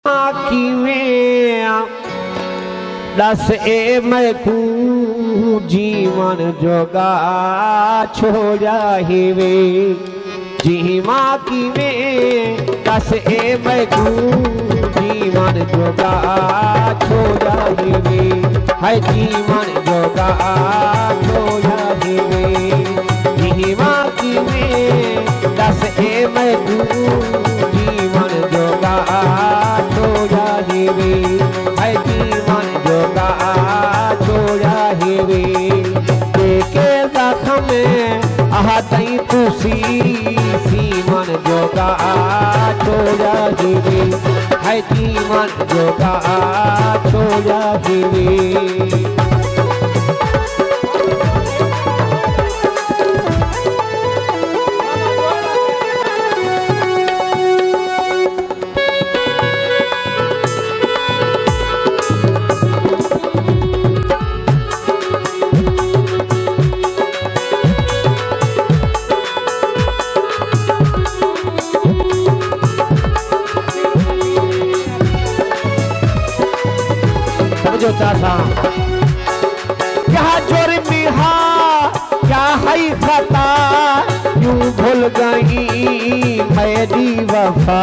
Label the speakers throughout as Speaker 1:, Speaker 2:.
Speaker 1: किवें दस ए मैं कू जीवन जोगा छोड़ा हिवे जीवा किवें दस ए मैं कू जीवन जोगा छोड़ा हिवे है जीवन जोगा छोड़ा हिवे जीवा किवें दस ए मैं कू जीवन जोगा छोड़ा हिवे है जीवन जोगा छोड़ा हिवे के जख्म आहतई तुसी सीवन जोगा छोड़ा हिवे है जीवन जोगा छोड़ा हिवे था क्या जुर्म हा क्या है खता यूं भूल गई मेरी वफा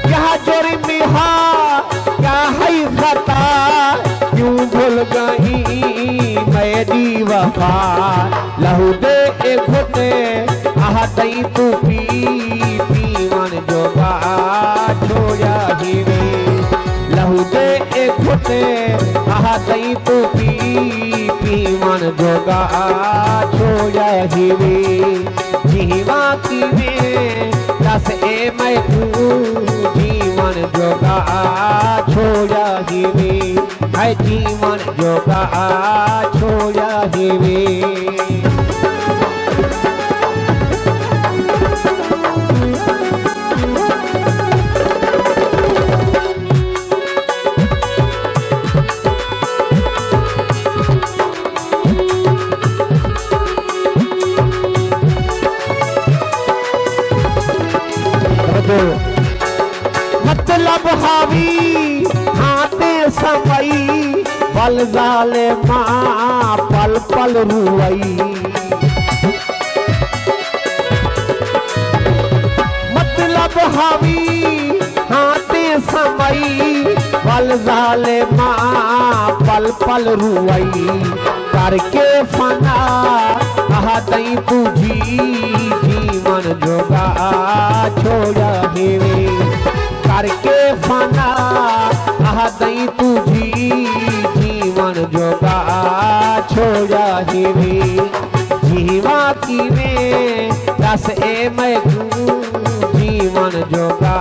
Speaker 1: क्या जुर्म हा क्या है खता यूं भूल गई मेरी वफा लहू दे एक घुटे आह दई तू पी पीवन जोगा छोड़ा हिवे लहू दे एक घुटे आह दई तू पी पीवन जोगा छोड़ा हिवे जीवा किवें दस ए मैं कू जीवन जोगा छोड़ा हिवे है जीवन जोगा छोड़ा हिवे मतलब हावी हाथे समई पल जाले माँ पल पल रुई मतलब हावी हाथे समई पल जाले माँ पल पल रुई करके फना आह दई तुझी जीवन जोगा छोड़ा हिवे करके फना आह दई तुझी जीवन जोगा छोड़ा हिवे जीवा किवें दस ए मैं कू जीवन जोगा